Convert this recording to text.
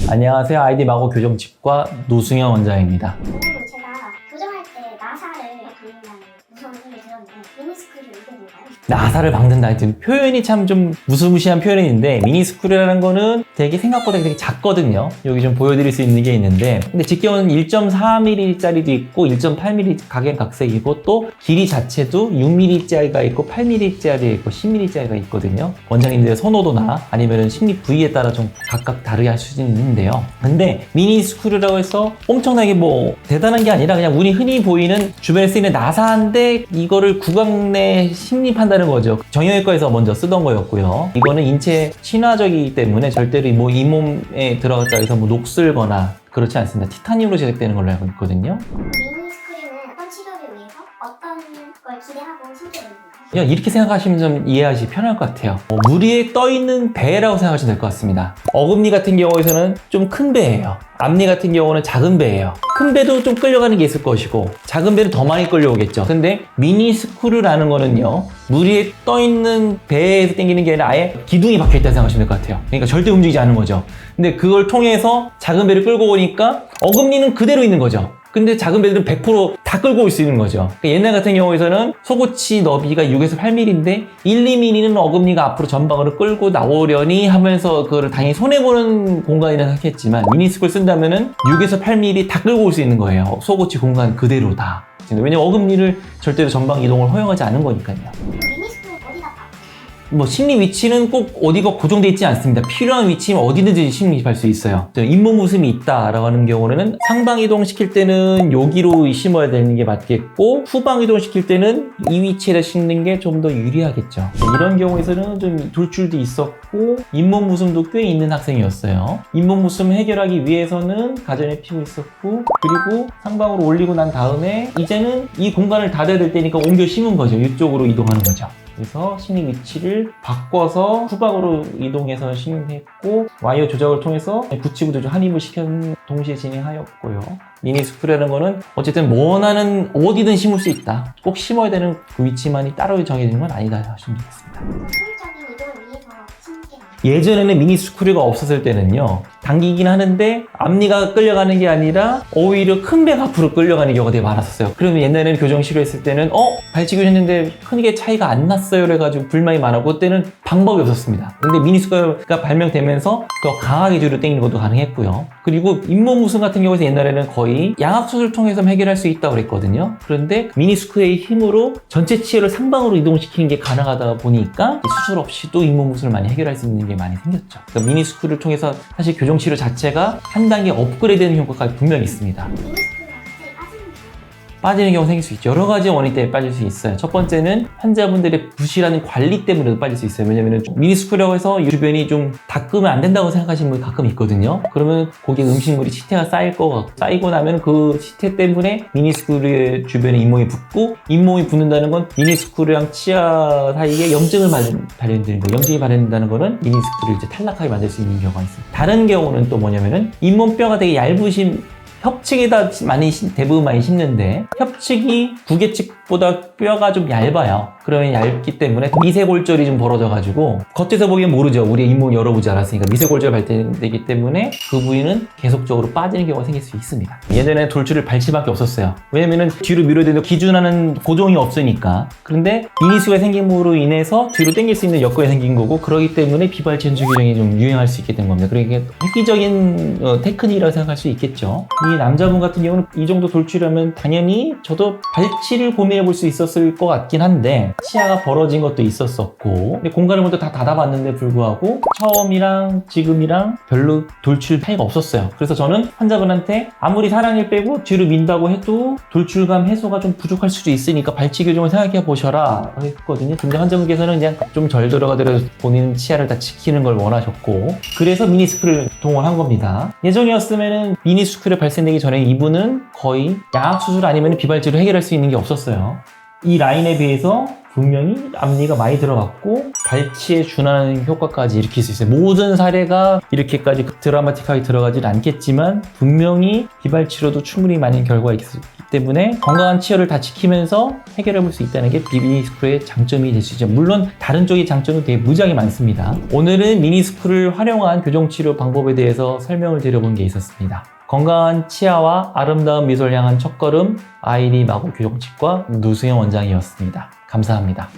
안녕하세요. 아이디 마고 교정치과 노승현 원장입니다. 선생님, 제가 교정할 때 나사를 박는다는 무서운 소리 들었는데 미니스크를 이게 뭔가요? 나사를 박는다. 하여튼 표현이 참 좀 무시무시한 표현인데 미니스크류라는 거는 되게 생각보다 되게 작거든요. 여기 좀 보여드릴 수 있는 게 있는데 근데 직경은 1.4mm짜리도 있고 1.8mm 각양각색이고 또 길이 자체도 6mm짜리가 있고 8mm짜리 있고 10mm짜리가 있거든요. 원장님들의 선호도나 아니면 심리 부위에 따라 좀 각각 다르게 할 수 있는데요. 근데 미니스크류라고 해서 엄청나게 뭐 대단한 게 아니라 그냥 우리 흔히 보이는 주변에 쓰이는 나사인데 이거를 구강 내 식립한다는 거죠. 정형외과에서 먼저 쓰던 거였고요. 이거는 인체 친화적이기 때문에 절대로 뭐 잇몸에 들어갔다 해서 뭐 녹슬거나 그렇지 않습니다. 티타늄으로 제작되는 걸로 알고 있거든요. 미니스크는 어떤 치료를 위해서 어떤 걸 기대하고 신경을 줍니까? 그냥 이렇게 생각하시면 좀 이해하기 편할 것 같아요. 물 위에 떠있는 배라고 생각하시면 될 것 같습니다. 어금니 같은 경우에서는 좀 큰 배예요. 앞니 같은 경우는 작은 배예요. 큰 배도 좀 끌려가는 게 있을 것이고 작은 배는 더 많이 끌려오겠죠. 근데 미니스크류라는 거는요, 물 위에 떠있는 배에서 당기는 게 아니라 아예 기둥이 박혀있다고 생각하시면 될 것 같아요. 그러니까 절대 움직이지 않는 거죠. 근데 그걸 통해서 작은 배를 끌고 오니까 어금니는 그대로 있는 거죠. 근데 작은 배들은 100% 끌고 올 수 있는 거죠. 그러니까 옛날 같은 경우에는 속옷이 너비가 6에서 8mm인데 1, 2mm는 어금니가 앞으로 전방으로 끌고 나오려니 하면서 그거를 당연히 손해보는 공간이라 생각했지만 미니스크를 쓴다면은 6에서 8mm 다 끌고 올 수 있는 거예요. 속옷이 공간 그대로 다. 왜냐면 어금니를 절대로 전방 이동을 허용하지 않은 거니까요. 미니스크는 어디다 박? 뭐 심리 위치는 꼭 어디가 고정되어 있지 않습니다. 필요한 위치면 어디든지 심리할 수 있어요. 잇몸 웃음이 있다라고 하는 경우는 상방 이동 시킬 때는 여기로 심어야 되는 게 맞겠고 후방 이동 시킬 때는 이 위치에다 심는 게 좀 더 유리하겠죠. 이런 경우에서는 좀 돌출도 있었고 잇몸 웃음도 꽤 있는 학생이었어요. 잇몸 웃음 해결하기 위해서는 가전에 피고 있었고 그리고 상방으로 올리고 난 다음에 이제는 이 공간을 닫아야 될 때니까 옮겨 심은 거죠. 이쪽으로 이동하는 거죠. 그래서 심리 위치를 바꿔서 후방으로 이동해서 심했고 와이어 조작을 통해서 붙이고 조작 한 힘을 시켜 동시에 진행하였고요. 미니스크류라는 거는 어쨌든 원하는 어디든 심을 수 있다. 꼭 심어야 되는 그 위치만이 따로 정해지는 건 아니다 하시면 되겠습니다. 효율적인 이동을 위해서 신경. 예전에는 미니스크류가 없었을 때는요, 당기긴 하는데 앞니가 끌려가는 게 아니라 오히려 큰 배가 앞으로 끌려가는 경우가 되게 많았었어요. 그러면 옛날에는 교정 치료했을 때는 발치기를 했는데 크게 차이가 안 났어요 그래가지고 불만이 많았고 그때는 방법이 없었습니다. 근데 미니스크류가 발명되면서 더 강하게 뒤로 당기는 것도 가능했고요. 그리고 잇몸 웃음 같은 경우에서 옛날에는 거의 양악수술을 통해서 해결할 수 있다고 그랬거든요. 그런데 미니스크류의 힘으로 전체 치열을 상방으로 이동시키는 게 가능하다 보니까 수술 없이도 잇몸 웃음을 많이 해결할 수 있는 게 많이 생겼죠. 그러니까 미니스크류를 통해서 사실 교정 치료 자체가 한 단계 업그레이드되는 효과가 분명히 있습니다. 미니스크가 갑자기 빠지는 게 빠지는 경우 생길 수 있죠. 여러 가지 원인 때문에 빠질 수 있어요. 첫 번째는 환자분들의 부실한 관리 때문에도 빠질 수 있어요. 왜냐면 미니스크라고 해서 주변이 좀 닦으면 안 된다고 생각하시는 분이 가끔 있거든요. 그러면 거기에 음식물이 치태가 쌓일 거 같고 쌓이고 나면 그 치태 때문에 미니스크류의 주변에 잇몸이 붓고 잇몸이 붓는다는 건 미니스크류랑 치아 사이에 염증을 발현되는 거예요. 염증이 발현된다는 거는 미니스크류를 이제 탈락하게 만들 수 있는 경우가 있습니다. 다른 경우는 또 뭐냐면은 잇몸뼈가 되게 얇으신 협측에다 대부분 많이 심는데 협측이 구개측보다 뼈가 좀 얇아요. 그러면 얇기 때문에 미세골절이 좀 벌어져가지고 겉에서 보기엔 모르죠. 우리 잇몸 열어보지 않았으니까 미세골절 발생되기 때문에 그 부위는 계속적으로 빠지는 경우가 생길 수 있습니다. 예전에는 돌출을 발치밖에 없었어요. 왜냐면은 뒤로 밀어야 되는데 기준하는 고정이 없으니까. 그런데 미니스크가 생김으로 인해서 뒤로 당길 수 있는 여건이 생긴 거고 그러기 때문에 비발치 연주 교정이 좀 유행할 수 있게 된 겁니다. 그러니까 획기적인 테크닉이라고 생각할 수 있겠죠. 이 남자분 같은 경우는 이 정도 돌출하면 당연히 저도 발치를 고민해 볼 수 있었을 것 같긴 한데 치아가 벌어진 것도 있었었고 근데 공간을 먼저 다 닫아봤는데 불구하고 처음이랑 지금이랑 별로 돌출 차이가 없었어요. 그래서 저는 환자분한테 아무리 사랑을 빼고 뒤로 민다고 해도 돌출감 해소가 좀 부족할 수도 있으니까 발치 교정을 생각해 보셔라 했거든요. 근데 환자분께서는 그냥 좀 절 들어가더라도 본인 치아를 다 지키는 걸 원하셨고 그래서 미니스크를 동원한 겁니다. 예전이었으면은 미니스크를 발생되기 전에 이분은 거의 양악수술 아니면 비발치로 해결할 수 있는 게 없었어요. 이 라인에 비해서 분명히 앞니가 많이 들어갔고 발치에 준하는 효과까지 일으킬 수 있어요. 모든 사례가 이렇게까지 드라마틱하게 들어가질 않겠지만 분명히 비발치로도 충분히 많은 결과가 때문에 건강한 치열을 다 지키면서 해결해 볼 수 있다는 게 미니스크의 장점이 될 수 있죠. 물론 다른 쪽의 장점도 되게 무지하게 많습니다. 오늘은 미니스크를 활용한 교정치료 방법에 대해서 설명을 드려본 게 있었습니다. 건강한 치아와 아름다운 미소를 향한 첫걸음, 아이리 마고 교정치과 노승영 원장이었습니다. 감사합니다.